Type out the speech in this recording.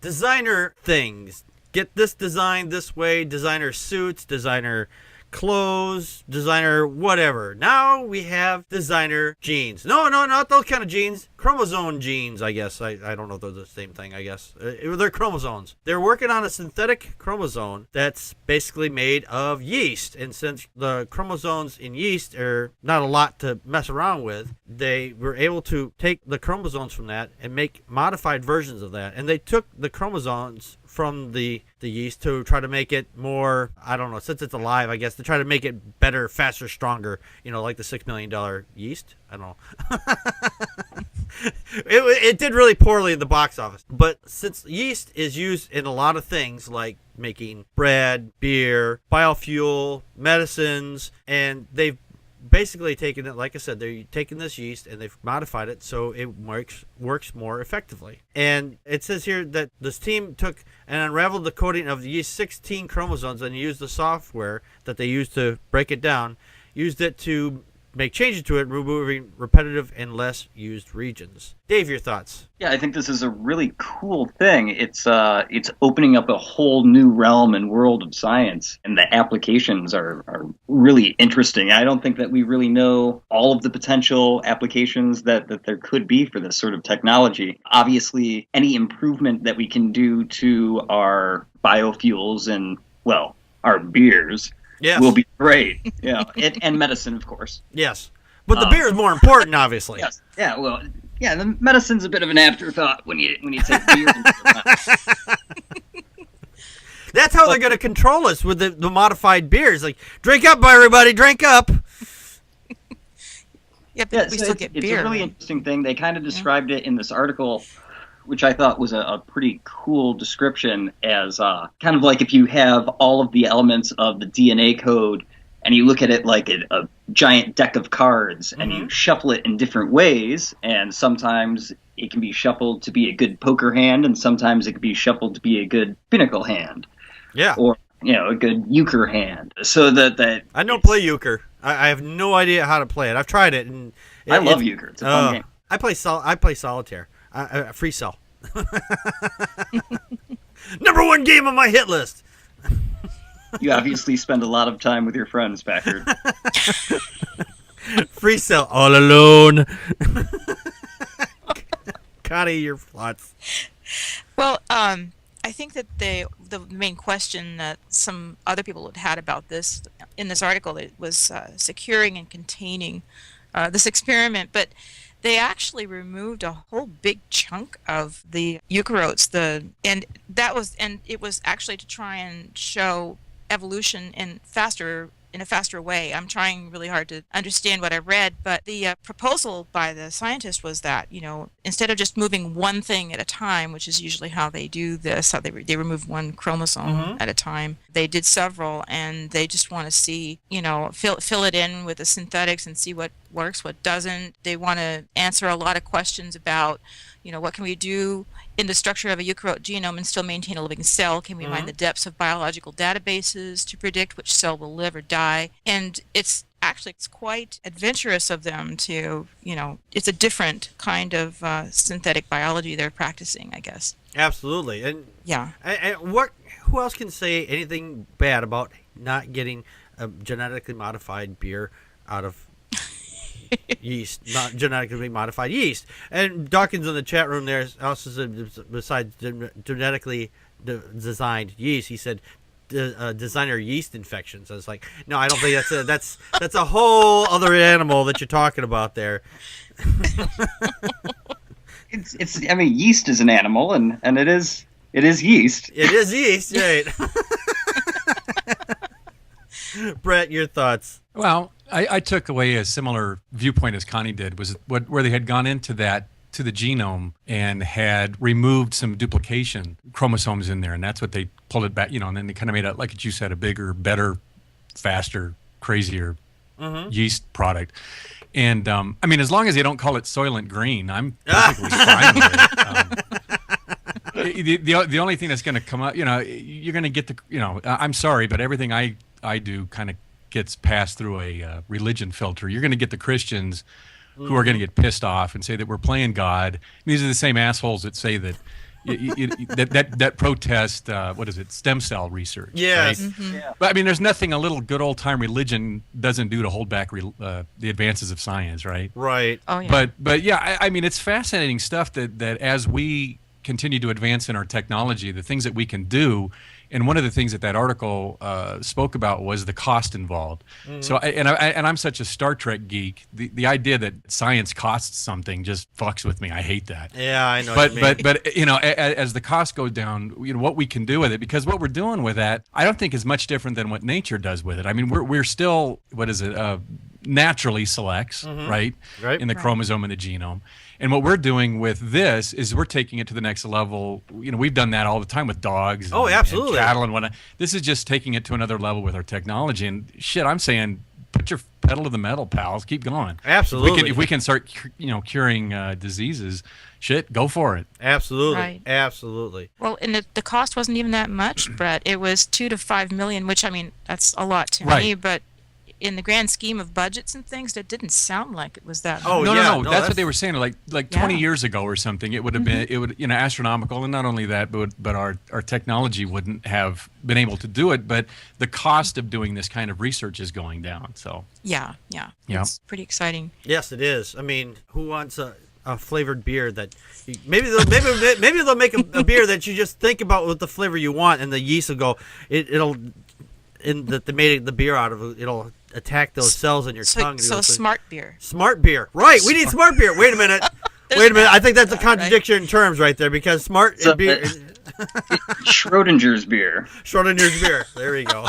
designer things. Get this designed this way, designer suits, designer clothes, designer whatever. Now we have designer jeans. No, not those kind of jeans. Chromosome jeans, I guess. I don't know if they're the same thing, I guess. They're chromosomes. They're working on a synthetic chromosome that's basically made of yeast. And since the chromosomes in yeast are not a lot to mess around with, they were able to take the chromosomes from that and make modified versions of that. And they took the chromosomes from the yeast to try to make it more, I don't know, since it's alive, I guess, to try to make it better, faster, stronger, like the $6 million yeast. I don't know. It did really poorly in the box office. But since yeast is used in a lot of things like making bread, beer, biofuel, medicines, and they've basically taken it, like I said, they're taking this yeast and they've modified it so it works more effectively. And it says here that this team took and unraveled the coding of the yeast's 16 chromosomes and used the software that they used to break it down, used it to make changes to it, removing repetitive and less used regions. Dave, your thoughts? Yeah, I think this is a really cool thing. It's opening up a whole new realm and world of science, and the applications are really interesting. I don't think that we really know all of the potential applications that there could be for this sort of technology. Obviously, any improvement that we can do to our biofuels and, well, our beers, yes, will be great. Yeah, and medicine, of course. Yes, but the beer is more important, obviously. Yes. Yeah. Well. Yeah. The medicine's a bit of an afterthought when you take beer. That's how they're going to control us with the modified beers. Like, drink up, everybody, drink up. Yeah, but we still get beer. It's a really interesting thing. They kind of described it in this article, which I thought was a pretty cool description, as kind of like if you have all of the elements of the DNA code and you look at it like a giant deck of cards, and you shuffle it in different ways, and sometimes it can be shuffled to be a good poker hand, and sometimes it can be shuffled to be a good pinnacle hand. Yeah. Or, a good euchre hand. So that I don't play euchre. I have no idea how to play it. I've tried it, and I love euchre. It's a fun game. I play solitaire. Free cell. Number one game on my hit list. You obviously spend a lot of time with your friends, Packard. Free cell, all alone. Connie, your thoughts. Well, I think that the main question that some other people had about this in this article, it was securing and containing this experiment, but they actually removed a whole big chunk of the eukaryotes. And it was actually to try and show evolution in a faster way. I'm trying really hard to understand what I read, but the proposal by the scientist was that, instead of just moving one thing at a time, which is usually how they do this, how they remove one chromosome at a time, they did several, and they just want to see, fill it in with the synthetics and see what works, what doesn't. They want to answer a lot of questions about, what can we do in the structure of a eukaryote genome and still maintain a living cell? Can we mine the depths of biological databases to predict which cell will live or die? And it's quite adventurous of them to, it's a different kind of synthetic biology they're practicing, I guess. Absolutely. And yeah. And who else can say anything bad about not getting a genetically modified beer out of yeast, not genetically modified yeast? And Dawkins in the chat room there also said, besides genetically designed yeast, he said designer yeast infections. I was like, no, I don't think that's a whole other animal that you're talking about there. Yeast is an animal, and it is yeast. It is yeast, right? Brett, your thoughts? Well, I took away a similar viewpoint as Connie did, was where they had gone into the genome and had removed some duplication chromosomes in there, and that's what they pulled it back, and then they kind of made it, like you said, a bigger, better, faster, crazier yeast product. And as long as they don't call it Soylent Green, I'm perfectly fine with it. The only thing that's going to come up, you're going to get I'm sorry, but everything I do kind of gets passed through a religion filter. You're going to get the Christians who are going to get pissed off and say that we're playing God. And these are the same assholes that say that, that protest, what is it, stem cell research. Yes. Right? Yeah. But I mean, there's nothing a little good old time religion doesn't do to hold back the advances of science, right? Right. Oh yeah. But yeah, I mean, it's fascinating stuff that as we continue to advance in our technology, the things that we can do. And one of the things that article spoke about was the cost involved. So, I'm such a Star Trek geek. The idea that science costs something just fucks with me. I hate that. Yeah, I know. what you mean. But you know, as the cost goes down, you know what we can do with it, because what we're doing with that, I don't think is much different than what nature does with it. I mean, we're still, what is it? Naturally selects, right? Right. In the chromosome and the genome. And what we're doing with this is we're taking it to the next level. You know, we've done that all the time with dogs and, absolutely. and cattle and whatnot. This is just taking it to another level with our technology. And shit, I'm saying, put your pedal to the metal, pals. Keep going. Absolutely. If we can start, curing diseases, shit, go for it. Absolutely. Right. Absolutely. Well, and the cost wasn't even that much, Brett. It was $2 to $5 million, which I mean that's a lot to Right. me, but in the grand scheme of budgets and things, that didn't sound like it was that. Oh, much. No, yeah, no, no, that's what they were saying. Like 20 Yeah. years ago or something, it would have been, astronomical. And not only that, but our technology wouldn't have been able to do it. But the cost of doing this kind of research is going down. So Yeah. Yeah. It's pretty exciting. Yes, it is. I mean, who wants a flavored beer that maybe they'll make a beer that you just think about with the flavor you want, and the yeast will go. It'll in that they made the beer out of. It'll attack those cells in your tongue. So smart beer. Smart beer, right? We need smart beer. Wait a minute. Wait a minute. I think that's a contradiction in terms right there, because smart So, beer. Schrodinger's beer. Schrodinger's beer. There we go.